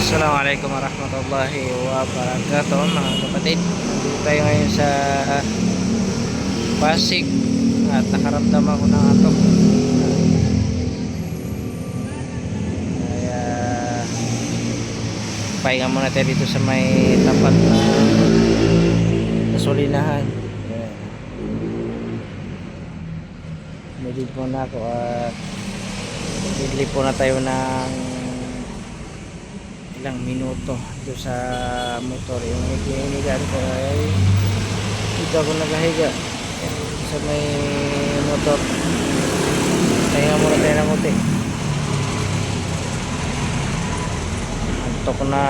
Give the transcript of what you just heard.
Assalamualaikum warahmatullahi wabarakatuh mga kapatid. Nandito tayo ngayon sa Pasig at nakaramdam ako ng atok. Kaya pahinga muna tayo dito sa may tapat na gasolinahan. Medyo muna ako at bibili po na tayo ng ilang minuto dito sa motor. Yung hinigaan ko ay dito ako nagahiga sa may motor. Kaya muna tayo ng uti. Antok na.